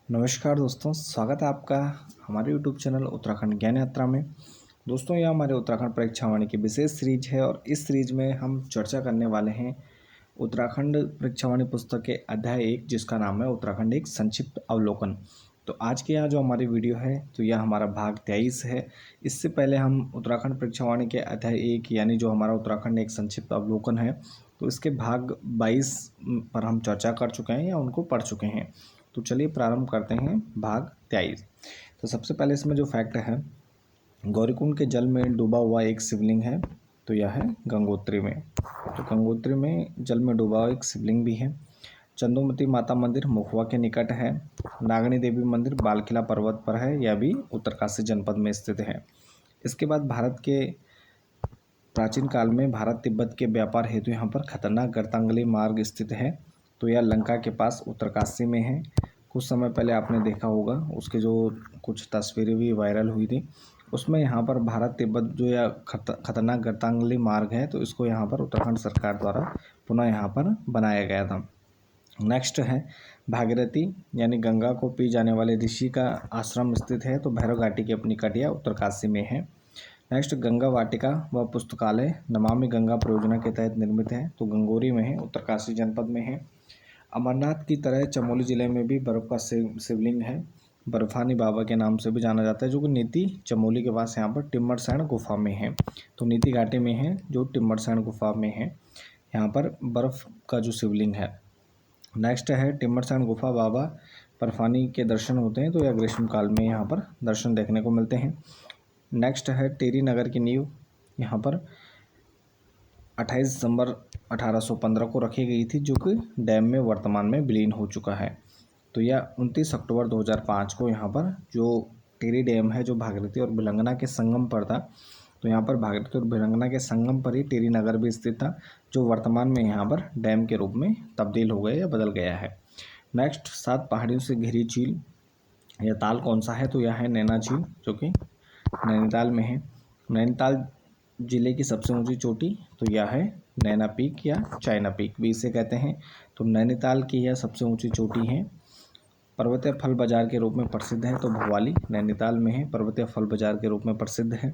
नमस्कार दोस्तों, स्वागत है आपका हमारे यूट्यूब चैनल उत्तराखंड ज्ञान यात्रा में। दोस्तों, यह हमारे उत्तराखंड परीक्षा वाणी की विशेष सीरीज है और इस सीरीज में हम चर्चा करने वाले हैं उत्तराखंड परीक्षा वाणी पुस्तक के अध्याय 1, जिसका नाम है उत्तराखंड एक संक्षिप्त अवलोकन। तो आज के यहाँ जो हमारी वीडियो है तो यह हमारा भाग 23 है। इससे पहले हम उत्तराखंड परीक्षा वाणी के अध्याय 1 यानी जो हमारा उत्तराखंड एक संक्षिप्त अवलोकन है तो इसके भाग 22 पर हम चर्चा कर चुके हैं या उनको पढ़ चुके हैं। तो चलिए प्रारंभ करते हैं भाग 23। तो सबसे पहले इसमें जो फैक्ट है, गौरीकुंड के जल में डूबा हुआ एक शिवलिंग है, तो यह है गंगोत्री में। तो गंगोत्री में जल में डूबा हुआ एक शिवलिंग भी है। चंदोमती माता मंदिर मुखवा के निकट है। नागनी देवी मंदिर बालकिला पर्वत पर है, यह भी उत्तरकाशी जनपद में स्थित है। इसके बाद भारत के प्राचीन काल में भारत तिब्बत के व्यापार हेतु यहाँ पर खतरनाक गर्तांगली मार्ग स्थित है, तो यह लंका के पास उत्तरकाशी में है। कुछ समय पहले आपने देखा होगा, उसके जो कुछ तस्वीरें भी वायरल हुई थी, उसमें यहाँ पर भारत तिब्बत जो यह खतरनाक गर्तांगली मार्ग है, तो इसको यहाँ पर उत्तराखंड सरकार द्वारा पुनः यहाँ पर बनाया गया था। नेक्स्ट है भागीरथी यानी गंगा को पी जाने वाले ऋषि का आश्रम स्थित है, तो भैरव घाटी की अपनी कटिया उत्तरकाशी में है। नेक्स्ट गंगा वाटिका व पुस्तकालय नमामि गंगा परियोजना के तहत निर्मित है, तो गंगोरी में है, उत्तरकाशी जनपद में है। अमरनाथ की तरह चमोली जिले में भी बर्फ़ का शिवलिंग है, बर्फानी बाबा के नाम से भी जाना जाता है, जो कि नीति चमोली के पास यहाँ पर टिम्मरसैंण गुफा में है। तो नीति घाटी में है जो टिम्मरसैंण गुफा में है, यहाँ पर बर्फ़ का जो शिवलिंग है। नेक्स्ट है टिम्मरसैंण गुफा बाबा बर्फानी के दर्शन होते हैं, तो यह ग्रीष्म काल में यहाँ पर दर्शन देखने को मिलते हैं। नेक्स्ट है टेरी नगर की नींव यहाँ पर 28 दिसंबर 1815 को रखी गई थी, जो कि डैम में वर्तमान में विलीन हो चुका है। तो यह 29 अक्टूबर 2005 को यहाँ पर जो टेरी डैम है, जो भागीरथी और भिलंगना के संगम पर था, तो यहाँ पर भागीरथी और भिलंगना के संगम पर ही टेरी नगर भी स्थित था, जो वर्तमान में यहाँ पर डैम के रूप में तब्दील हो गया या बदल गया है। नेक्स्ट 7 पहाड़ियों से घिरी झील यह ताल कौन सा है, तो यह है नैना झील, जो कि नैनीताल में है। नैनीताल जिले की सबसे ऊंची चोटी तो यह है नैना पीक या चाइना पीक भी इसे कहते हैं। तो नैनीताल की यह सबसे ऊंची चोटी है। पर्वतीय फल बाजार के रूप में प्रसिद्ध है, तो भवाली नैनीताल में है, पर्वतीय फल बाजार के रूप में प्रसिद्ध है।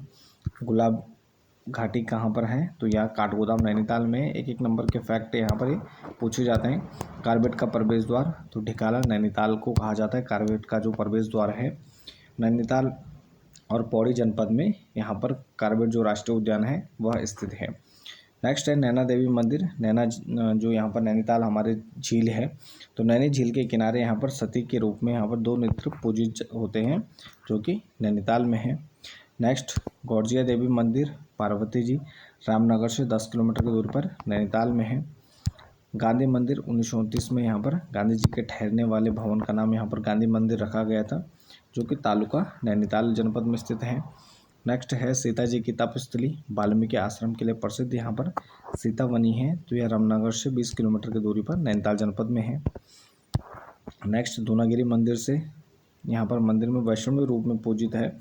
गुलाब घाटी कहाँ पर है, तो यह काठगोदाम नैनीताल में है। एक नंबर के फैक्ट यहाँ पर ही पूछे जाते हैं। कार्बेट का प्रवेश द्वार तो ढिकाला नैनीताल को कहा जाता है, कार्बेट का जो प्रवेश द्वार है नैनीताल और पौड़ी जनपद में यहाँ पर कार्बेट जो राष्ट्रीय उद्यान है वह स्थित है। नेक्स्ट है नैना देवी मंदिर। नैना जो यहाँ पर नैनीताल हमारे झील है, तो नैनी झील के किनारे यहाँ पर सती के रूप में यहाँ पर 2 नेत्र पूजित होते हैं, जो कि नैनीताल में है। नेक्स्ट गौरजिया देवी मंदिर पार्वती जी रामनगर से 10 किलोमीटर की दूरी पर नैनीताल में है। गांधी मंदिर 1929 में यहाँ पर गांधी जी के ठहरने वाले भवन का नाम यहाँ पर गांधी मंदिर रखा गया था, जो कि तालुका नैनीताल जनपद में स्थित है। नेक्स्ट है सीता जी की तपस्थली वाल्मीकि आश्रम के लिए प्रसिद्ध यहाँ पर सीतावनी है, तो यह रामनगर से 20 किलोमीटर की दूरी पर नैनीताल जनपद में है। नेक्स्ट दूनागिरी मंदिर से यहाँ पर मंदिर में वैष्णवी रूप में पूजित है,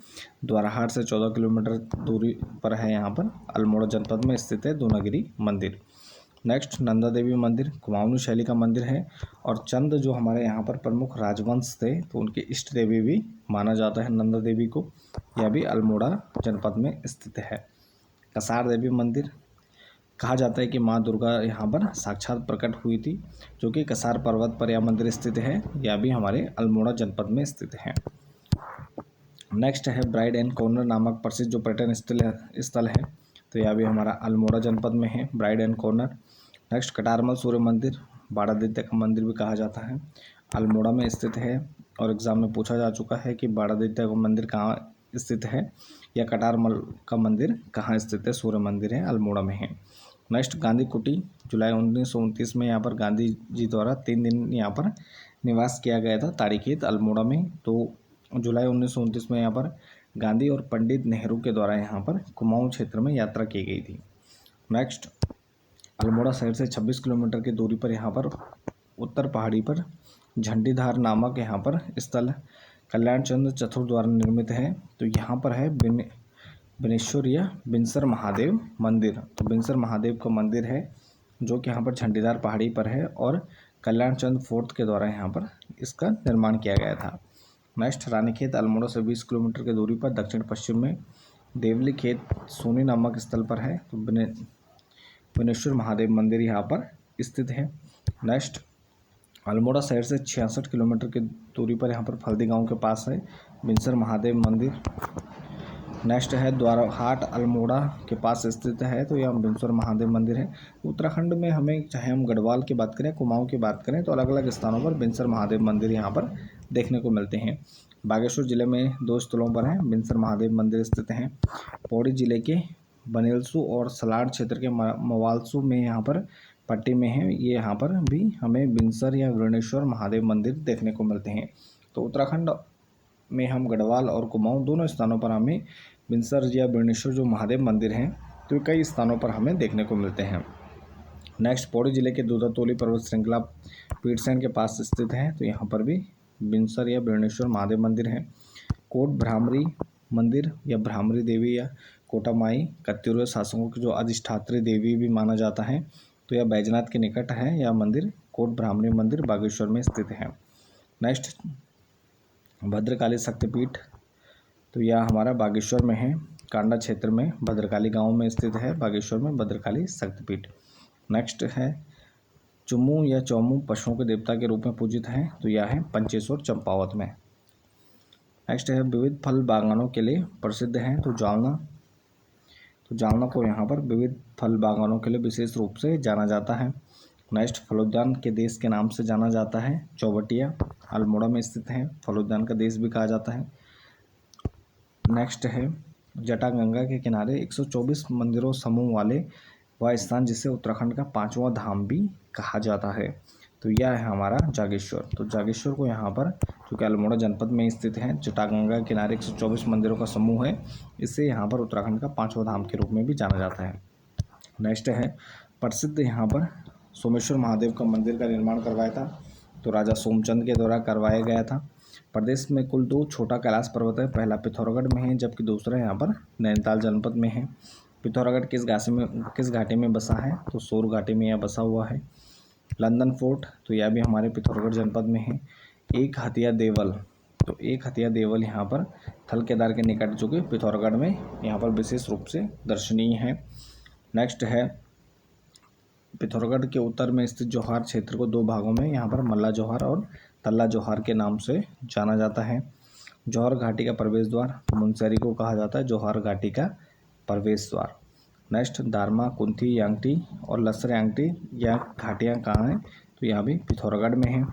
द्वाराहाट से 14 किलोमीटर दूरी पर है, यहाँ पर अल्मोड़ा जनपद में स्थित है दूनागिरी मंदिर। नेक्स्ट नंदा देवी मंदिर कुमाऊनी शैली का मंदिर है, और चंद जो हमारे यहाँ पर प्रमुख राजवंश थे तो उनके इष्ट देवी भी माना जाता है नंदा देवी को, यह भी अल्मोड़ा जनपद में स्थित है। कसार देवी मंदिर कहा जाता है कि माँ दुर्गा यहाँ पर साक्षात प्रकट हुई थी, जो कि कसार पर्वत पर यह मंदिर स्थित है, यह भी हमारे अल्मोड़ा जनपद में स्थित है। नेक्स्ट है ब्राइड एंड कॉर्नर नामक प्रसिद्ध जो पर्यटन स्थल है, तो यह भी हमारा अल्मोड़ा जनपद में है, bright end corner. Next Katarmal सूर्य मंदिर बाड़ादित्य का मंदिर भी कहा जाता है, अल्मोड़ा में स्थित है, और एग्जाम में पूछा जा चुका है कि बाड़ादित्य का मंदिर कहाँ स्थित है या कटारमल का मंदिर कहाँ स्थित है। सूर्य मंदिर है अल्मोड़ा में है। नेक्स्ट गांधी कुटी जुलाई 1929 में यहाँ पर गांधी जी द्वारा 3 दिन यहाँ पर निवास किया गया था ताड़ीखेत अल्मोड़ा में। तो जुलाई 1929 में यहाँ पर गांधी और पंडित नेहरू के द्वारा यहाँ पर कुमाऊं क्षेत्र में यात्रा की गई थी। नेक्स्ट अल्मोड़ा शहर से 26 किलोमीटर की दूरी पर यहाँ पर उत्तर पहाड़ी पर झंडीधार नामक यहाँ पर स्थल कल्याण चंद्र चतुर द्वारा निर्मित है, तो यहाँ पर है बिनेश्वर या बिनसर महादेव मंदिर। तो बिनसर महादेव का मंदिर है, जो कि यहाँ पर झंडीदार पहाड़ी पर है, और कल्याण चंद फोर्थ के द्वारा यहाँ पर इसका निर्माण किया गया था। नेक्स्ट, रानीखेत अल्मोड़ा से 20 किलोमीटर की दूरी पर दक्षिण पश्चिम में देवली खेत सोनी नामक स्थल पर है। तो बिनेश्वर महादेव मंदिर यहाँ पर स्थित है। नेक्स्ट, अल्मोड़ा शहर से 66 किलोमीटर की दूरी पर यहाँ पर फल्दी गांव के पास है बिनसर महादेव मंदिर। नेक्स्ट है द्वारहाट अल्मोड़ा के पास स्थित है, तो यह बिनसर महादेव मंदिर है। उत्तराखंड में हमें चाहे हम गढ़वाल की बात करें, कुमाऊं की बात करें, तो अलग अलग स्थानों पर बिनसर महादेव मंदिर यहाँ पर देखने को मिलते हैं। बागेश्वर जिले में 2 स्थलों पर हैं बिनसर महादेव मंदिर स्थित हैं। पौड़ी जिले के बनेलसू और सलाड क्षेत्र के मवालसू में यहाँ पर पट्टी में है, ये यहाँ पर भी हमें बिनसर या वृणेश्वर महादेव मंदिर देखने को मिलते हैं। तो उत्तराखंड में हम गढ़वाल और कुमाऊं दोनों स्थानों पर हमें बिनसर या वृणेश्वर जो महादेव मंदिर हैं, तो कई स्थानों पर हमें देखने को मिलते हैं। नेक्स्ट, पौड़ी जिले के दूधातोली पर्वत श्रृंखला पीटसेन के पास स्थित है, तो यहाँ पर भी बिनसर या वृणेश्वर महादेव मंदिर है। कोट भ्रामरी मंदिर या भ्रामरी देवी या कोटामाई कत्यूर शासकों की जो अधिष्ठात्री देवी भी माना जाता है, तो यह बैजनाथ के निकट है। यह मंदिर कोट भ्रामरी मंदिर बागेश्वर में स्थित है। नेक्स्ट, भद्रकाली शक्तिपीठ, तो यह हमारा बागेश्वर में है, कांडा क्षेत्र में भद्रकाली गांव में स्थित है बागेश्वर में भद्रकाली शक्तिपीठ। नेक्स्ट है चुमू या चौमू पशुओं के देवता के रूप में पूजित है, तो यह है पंचेश्वर चंपावत में। नेक्स्ट है विविध फल बागानों के लिए प्रसिद्ध है, तो जालना को यहाँ पर विविध फल बागानों के लिए विशेष रूप से जाना जाता है। नेक्स्ट, फलोद्यान के देश के नाम से जाना जाता है चौबटिया, अल्मोड़ा में स्थित है, फलोद्यान का देश भी कहा जाता है। नेक्स्ट है जटागंगा के किनारे 124 मंदिरों समूह वाले वह स्थान जिसे उत्तराखंड का 5वां धाम भी कहा जाता है, तो यह है हमारा जागेश्वर। तो जागेश्वर को यहाँ पर, जो कि अल्मोड़ा जनपद में स्थित है, जटागंगा के किनारे 124 मंदिरों का समूह है, इसे यहाँ पर उत्तराखंड का 5वां धाम के रूप में भी जाना जाता है। नेक्स्ट है प्रसिद्ध यहाँ पर सोमेश्वर महादेव का मंदिर का निर्माण करवाया था, तो राजा सोमचंद के द्वारा करवाया गया था। प्रदेश में कुल 2 छोटा कैलाश पर्वत है, पहला पिथौरागढ़ में है जबकि दूसरा यहाँ पर नैनीताल जनपद में है। पिथौरागढ़ किस घाटी में बसा है, तो सोर घाटी में यह बसा हुआ है। लंदन फोर्ट, तो यह भी हमारे पिथौरागढ़ जनपद में है। एक हथिया देवल, तो एक हथिया देवल यहाँ पर थल केदार के निकट, जो कि पिथौरागढ़ में यहाँ पर विशेष रूप से दर्शनीय है। नेक्स्ट है पिथौरागढ़ के उत्तर में स्थित जौहार क्षेत्र को 2 भागों में यहाँ पर मल्ला जौहार और तल्ला जौहार के नाम से जाना जाता है। जौहर घाटी का प्रवेश द्वार मुनस्यारी को कहा जाता है जौहर घाटी का प्रवेश द्वार। नेक्स्ट, दारमा, कुंथी, यांगटी और लसर यांगटी यह घाटियाँ कहाँ हैं, तो यह भी पिथौरागढ़ में है।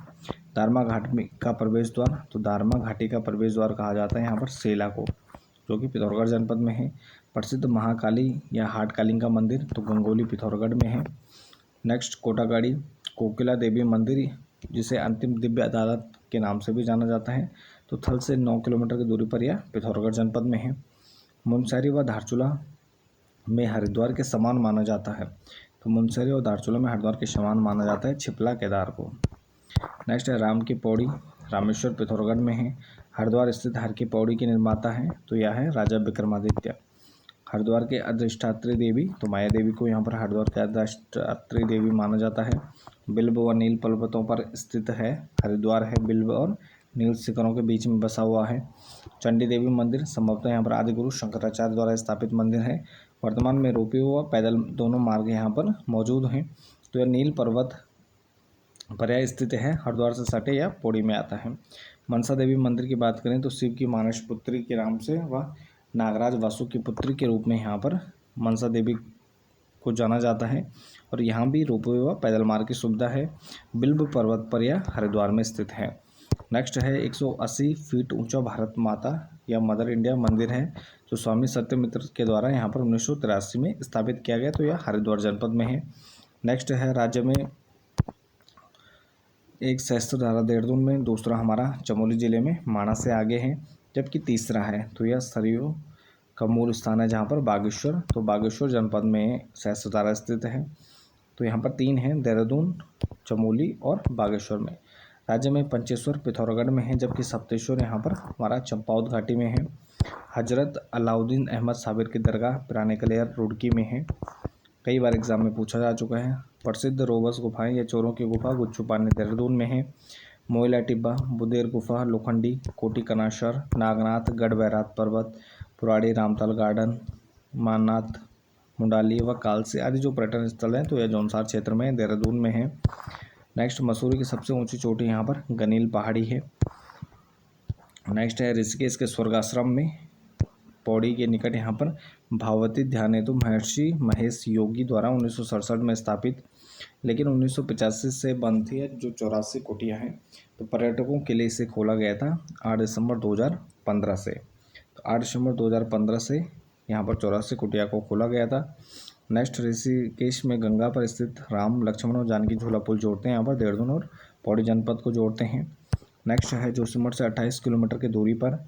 दारमा घाट का प्रवेश द्वार, तो दारमा घाटी का प्रवेश द्वार कहा जाता है यहाँ पर सेला को, जो कि पिथौरागढ़ जनपद में है। प्रसिद्ध महाकाली या हाटकाली का मंदिर, तो गंगोली पिथौरागढ़ में है। नेक्स्ट, कोटागाड़ी कोकिला देवी मंदिर, जिसे अंतिम दिव्य अदालत के नाम से भी जाना जाता है, तो थल से 9 किलोमीटर की दूरी पर यह पिथौरागढ़ जनपद में है। मुनस्यारी व धारचूला में हरिद्वार के समान माना जाता है, तो मुनस्यारी और धारचूला में हरिद्वार के समान माना जाता है छिपला केदार को। नेक्स्ट है राम की पौड़ी, रामेश्वर पिथौरागढ़ में है। हरिद्वार स्थित हर की पौड़ी के निर्माता है, तो यह है राजा विक्रमादित्य। हरिद्वार के अधिष्ठात्री देवी, तो माया देवी को यहाँ पर हरिद्वार के अधिष्ठात्री देवी माना जाता है। बिल्व व नील पर्वतों पर स्थित है हरिद्वार है, बिल्व और नील शिखरों के बीच में बसा हुआ है। चंडी देवी मंदिर संभवतः यहाँ पर आदिगुरु शंकराचार्य द्वारा स्थापित मंदिर है। वर्तमान में रोपवे व पैदल दोनों मार्ग यहाँ पर मौजूद हैं। तो यह नील पर्वत पर स्थित है, हरिद्वार से सटे या पौड़ी में आता है। मनसा देवी मंदिर की बात करें तो शिव की मानस पुत्री के नाम से वह नागराज वासु की पुत्री के रूप में यहाँ पर मनसा देवी को जाना जाता है और यहाँ भी रोपवे व पैदल मार्ग की सुविधा है। बिल्व पर्वत पर यह हरिद्वार में स्थित है। नेक्स्ट है 180 फीट ऊंचा भारत माता या मदर इंडिया मंदिर है, जो स्वामी सत्यमित्र के द्वारा यहाँ पर 1983 में स्थापित किया गया, तो यह हरिद्वार जनपद में है। नेक्स्ट है राज्य में एक सहस्त्रधारा देहरादून में, दूसरा हमारा चमोली जिले में माणा से आगे है, जबकि तीसरा है तो यह सरयू का मूल स्थान है जहाँ पर बागेश्वर, तो बागेश्वर जनपद में सहस्त्रधारा स्थित है। तो यहाँ पर 3 हैं, देहरादून, चमोली और बागेश्वर में। राज्य में पंचेश्वर पिथौरागढ़ में है, जबकि सप्तेश्वर यहाँ पर हमारा चंपावत घाटी में है। हजरत अलाउद्दीन अहमद साबिर की दरगाह पुराने कलियर रुड़की में है। कई बार एग्जाम में पूछा जा चुका है। प्रसिद्ध रोबस गुफाएं या चोरों की गुफा गुच्चू पानी देहरादून में है। मोइला टिब्बा, बुदेर गुफा, लोखंडी, कोटी कनाशर, नागनाथ, गढ़ बैरात पर्वत, पुराड़ी, रामताल गार्डन, माननाथ, मुंडाली व कालसी आदि जो पर्यटन स्थल हैं तो यह जौनसार क्षेत्र में देहरादून में है। नेक्स्ट, मसूरी की सबसे ऊंची चोटी यहाँ पर गनील पहाड़ी है। नेक्स्ट है ऋषिकेश के स्वर्गाश्रम में पौड़ी के निकट यहाँ पर भावती ध्यान हेतु महर्षि महेश योगी द्वारा 1967 में स्थापित, लेकिन 1985 से बंद थी। जो 84 कुटिया हैं तो पर्यटकों के लिए इसे खोला गया था 8 दिसंबर 2015 से। तो 8 दिसंबर 2015 से यहाँ पर 84 कुटिया को खोला गया था। नेक्स्ट, ऋषिकेश में गंगा पर स्थित राम लक्ष्मण और जानकी झूला पुल जोड़ते हैं यहाँ पर देहरादून और पौड़ी जनपद को जोड़ते हैं। नेक्स्ट है जोशीमठ से 28 किलोमीटर की दूरी पर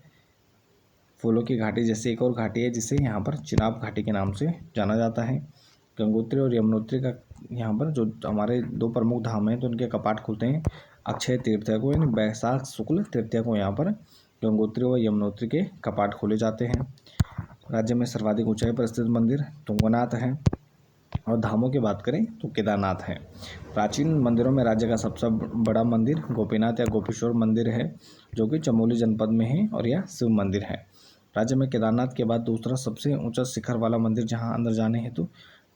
फूलों की घाटी जैसे एक और घाटी है जिसे यहाँ पर चिनाब घाटी के नाम से जाना जाता है। गंगोत्री और यमुनोत्री का यहाँ पर जो हमारे दो प्रमुख धाम हैं तो उनके कपाट खुलते हैं अक्षय तृतीया को, यानी बैसाख शुक्ल तृतीया को यहाँ पर गंगोत्री और यमुनोत्री के कपाट खोले जाते हैं। राज्य में सर्वाधिक ऊंचाई पर स्थित मंदिर तुंगनाथ है और धामों की बात करें तो केदारनाथ है। प्राचीन मंदिरों में राज्य का सबसे बड़ा मंदिर गोपीनाथ या गोपेश्वर मंदिर है जो कि चमोली जनपद में है और यह शिव मंदिर है। राज्य में केदारनाथ के बाद दूसरा सबसे ऊंचा शिखर वाला मंदिर जहां अंदर जाने हेतु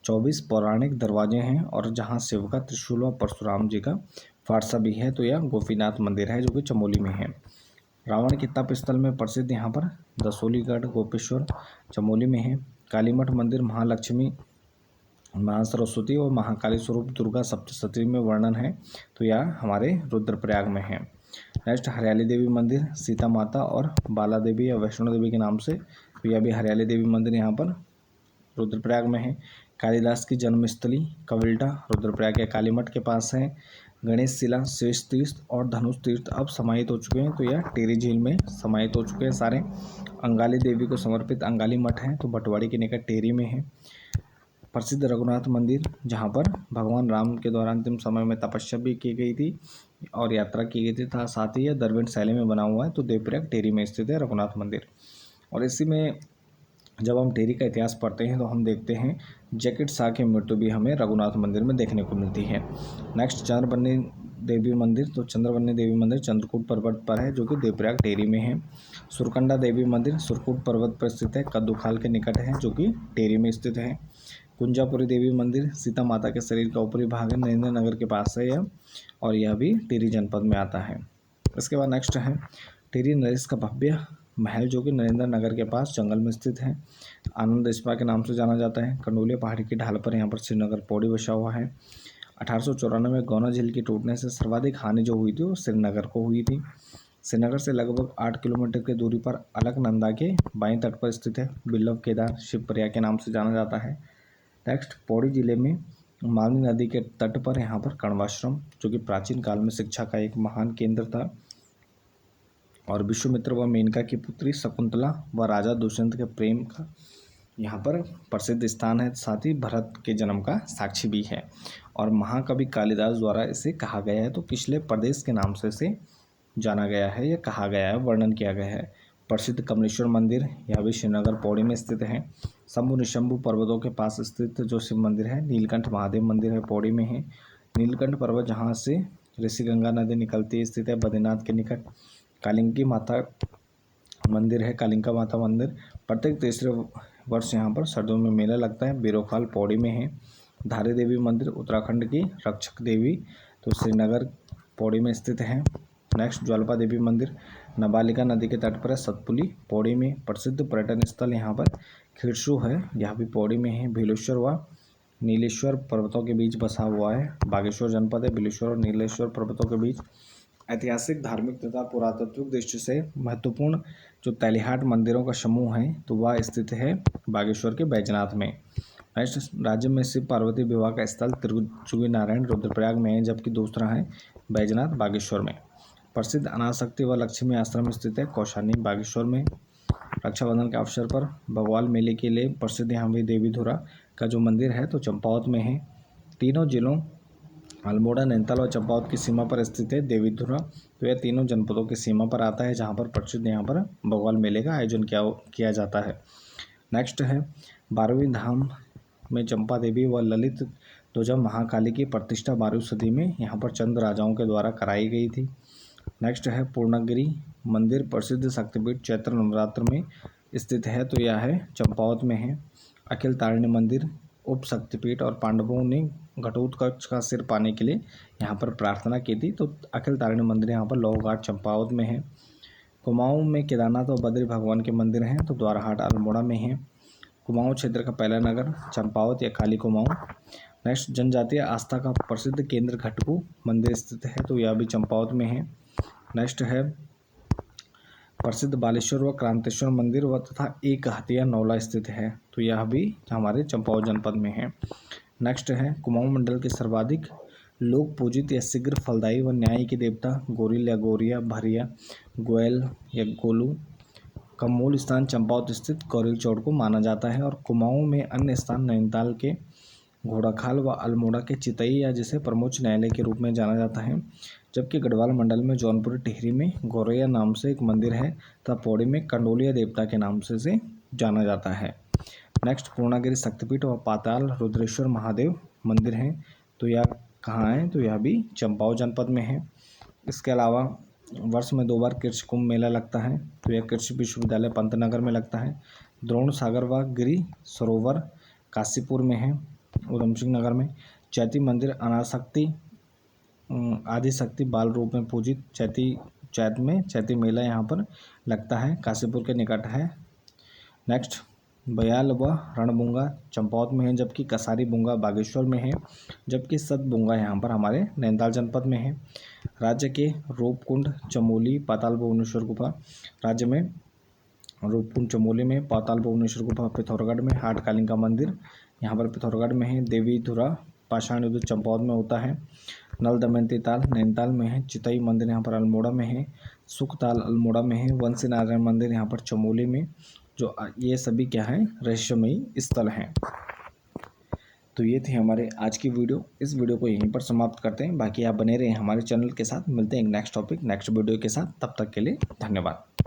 24 पौराणिक दरवाजे हैं और जहां शिव का त्रिशूल व परशुराम जी का फारसा भी है तो यह गोपीनाथ मंदिर है जो कि चमोली में है। रावण के तप स्थल में प्रसिद्ध यहाँ पर दसोलीगढ़ गोपेश्वर चमोली में है। कालीमठ मंदिर महालक्ष्मी, महासरस्वती और महाकाली स्वरूप दुर्गा सप्तशती में वर्णन है तो यह हमारे रुद्रप्रयाग में है। नेक्स्ट, हरियाली देवी मंदिर सीता माता और बाला देवी या वैष्णो देवी के नाम से, तो यह भी हरियाली देवी मंदिर यहाँ पर रुद्रप्रयाग में है। कालिदास की जन्मस्थली कविल्टा रुद्रप्रयाग के कालीमठ के पास है। गणेश शिला, शेष तीर्थ और धनुष तीर्थ अब समाहित हो चुके हैं तो यह टेरी झील में समाहित हो चुके हैं सारे। अंगाली देवी को समर्पित अंगाली मठ है तो भटवाड़ी के निकट टेरी में है। प्रसिद्ध रघुनाथ मंदिर जहाँ पर भगवान राम के द्वारा अंतिम समय में तपस्या भी की गई थी और यात्रा की गई थी था, साथ ही यह द्रविड़ शैली में बना हुआ है तो देवप्रयाग टेरी में स्थित है रघुनाथ मंदिर। और इसी में जब हम टेरी का इतिहास पढ़ते हैं तो हम देखते हैं जैकेट शाह की मृत्यु भी हमें रघुनाथ मंदिर में देखने को मिलती है। नेक्स्ट, चंद्रवन्नी देवी मंदिर, तो चंद्रवन्नी देवी मंदिर चंद्रकूट पर्वत पर है जो कि देवप्रयाग टेरी में है। सुरकंडा देवी मंदिर सुरकूट पर्वत पर स्थित है, कद्दूखाल के निकट है जो कि टेरी में स्थित है। कुंजापुरी देवी मंदिर सीता माता के शरीर का ऊपरी भाग है, नरेंद्र नगर के पास है यह, और यह भी टिहरी जनपद में आता है। इसके बाद नेक्स्ट है टिहरी नरेश का भव्य महल जो कि नरेंद्र नगर के पास जंगल में स्थित है। आनंद स्पा के नाम से जाना जाता है। कंडोलिया पहाड़ी की ढाल पर यहाँ पर श्रीनगर पौड़ी बसा हुआ है। 1894 में गौना झील के टूटने से सर्वाधिक हानि जो हुई थी वो श्रीनगर को हुई थी। श्रीनगर से लगभग 8 किलोमीटर की दूरी पर अलकनंदा के बाएं तट पर स्थित है। बिल्लव केदार शिवप्रिया के नाम से जाना जाता है। नेक्स्ट, पौड़ी जिले में मालनी नदी के तट पर यहाँ पर कण्वाश्रम जो कि प्राचीन काल में शिक्षा का एक महान केंद्र था और विश्वामित्र व मेनका की पुत्री शकुंतला व राजा दुष्यंत के प्रेम का यहाँ पर प्रसिद्ध स्थान है। साथ ही भरत के जन्म का साक्षी भी है और महाकवि कालिदास द्वारा इसे कहा गया है तो किसले प्रदेश के नाम से इसे जाना गया है या कहा गया है, वर्णन किया गया है। प्रसिद्ध कमलेश्वर मंदिर यह भी श्रीनगर पौड़ी में स्थित है। शंभु निशंभु पर्वतों के पास स्थित जो शिव मंदिर है नीलकंठ महादेव मंदिर है पौड़ी में है। नीलकंठ पर्वत जहाँ से ऋषि गंगा नदी निकलती है स्थित है बद्रीनाथ के निकट। कालिंकी माता मंदिर है, कालिंका माता मंदिर प्रत्येक तीसरे वर्ष यहाँ पर सर्दियों में मेला लगता है। बीरोखाल पौड़ी में है। धारी देवी मंदिर उत्तराखंड की रक्षक देवी तो श्रीनगर पौड़ी में स्थित है। नेक्स्ट, ज्वालपा देवी मंदिर नाबालिका नदी के तट पर है, सतपुली पौड़ी में। प्रसिद्ध पर्यटन स्थल यहाँ पर खिरसू है, यह भी पौड़ी में है। भीलेश्वर व नीलेश्वर पर्वतों के बीच बसा हुआ है, बागेश्वर जनपद है। भीलेश्वर और नीलेश्वर पर्वतों के बीच ऐतिहासिक, धार्मिक तथा पुरातत्विक दृष्टि से महत्वपूर्ण जो तैलीहाट मंदिरों का समूह है तो वह स्थित है बागेश्वर के बैजनाथ में। नेक्स्ट, राज्य में शिव पार्वती विवाह का स्थल त्रिचुगी नारायण रुद्रप्रयाग में है जबकि दूसरा है बैजनाथ बागेश्वर में। प्रसिद्ध अनाशक्ति व लक्ष्मी आश्रम स्थित है कौशानी बागेश्वर में। रक्षाबंधन के अवसर पर भगवाल मेले के लिए प्रसिद्ध यहाँ भी देवीधुरा का जो मंदिर है तो चंपावत में है। तीनों जिलों अल्मोड़ा, नैनीताल और चंपावत की सीमा पर स्थित है देवीधुरा, तो यह तीनों जनपदों की सीमा पर आता है जहाँ पर प्रसिद्ध यहाँ पर भगवाल मेले का आयोजन किया जाता है। नेक्स्ट है 12वीं धाम में चंपा देवी व ललित ध्वजा महाकाली की प्रतिष्ठा 12वीं सदी में यहाँ पर चंद राजाओं के द्वारा कराई गई थी। नेक्स्ट है पूर्णगिरि मंदिर प्रसिद्ध शक्तिपीठ चैत्र नवरात्र में स्थित है, तो यह है चंपावत में है। अखिल तारिणी मंदिर उप शक्तिपीठ और पांडवों ने घटोत्कच का सिर पाने के लिए यहाँ पर प्रार्थना की थी, तो अखिल तारिणी मंदिर यहाँ पर लोहघाट चंपावत में है। कुमाऊं में केदारनाथ और बद्री भगवान के मंदिर हैं, तो द्वारहाट अल्मोड़ा में है। कुमाऊं क्षेत्र का पहला नगर चंपावत या काली कुमाऊं। नेक्स्ट जनजातीय आस्था का प्रसिद्ध केंद्र घटकू मंदिर स्थित है, तो यह भी चंपावत में है। नेक्स्ट है प्रसिद्ध बालेश्वर व क्रांतेश्वर मंदिर व तथा एक हथिया नौला स्थित है, तो यह भी हमारे चंपावत जनपद में है। नेक्स्ट है कुमाऊं मंडल के सर्वाधिक लोक पूजित या शीघ्र फलदायी व न्याय के देवता गोरिल या गोरिया भरिया गोयल या गोलू का मूल स्थान चंपावत स्थित गौरील चौड़ को माना जाता है। और कुमाऊं में अन्य स्थान नैनीताल के घोड़ाखाल व अल्मोड़ा के चितई या जिसे प्रमोच न्यायालय के रूप में जाना जाता है। जबकि गढ़वाल मंडल में जौनपुर टिहरी में गौरैया नाम से एक मंदिर है तथा पौड़ी में कंडोलिया देवता के नाम से जाना जाता है। नेक्स्ट पूर्णागिरि शक्तिपीठ व पाताल रुद्रेश्वर महादेव मंदिर हैं, तो यह कहाँ है, तो यह भी चंपावत जनपद में है। इसके अलावा वर्ष में 2 बार कृषि कुंभ मेला लगता है, तो यह कृषि विश्वविद्यालय पंतनगर में लगता है। द्रोण सागर व गिरी सरोवर काशीपुर में है, उधम सिंह नगर में। चैती मंदिर अनाशक्ति आदिशक्ति बाल रूप में पूजित चैती मेला यहाँ पर लगता है, काशीपुर के निकट है। नेक्स्ट बयाल व रणबूंगा चंपावत में है, जबकि कसारी बूंगा बागेश्वर में है, जबकि सतबूंगा यहाँ पर हमारे नैनीताल जनपद में है। राज्य के रूपकुंड चमोली पाताल भुवनेश्वर गुफा, राज्य में रूपकुंड चमोली में, पाताल भुवनेश्वर गुफा पिथौरागढ़ में, हाटकालिंग का मंदिर यहाँ पर पिथौरागढ़ में है। देवी धुरा पाषाण युद्ध चंपावत में होता है। नल दमयंती ताल नैनीताल में है। चितई मंदिर यहाँ पर अल्मोड़ा में है। सुखताल अल्मोड़ा में है। वंशी नारायण मंदिर यहाँ पर चमोली में, जो ये सभी क्या है, रहस्यमयी स्थल हैं। तो ये थे हमारे आज की वीडियो। इस वीडियो को यहीं पर समाप्त करते हैं। बाकी आप बने रहें हमारे चैनल के साथ। मिलते हैं एक नेक्स्ट टॉपिक नेक्स्ट वीडियो के साथ। तब तक के लिए धन्यवाद।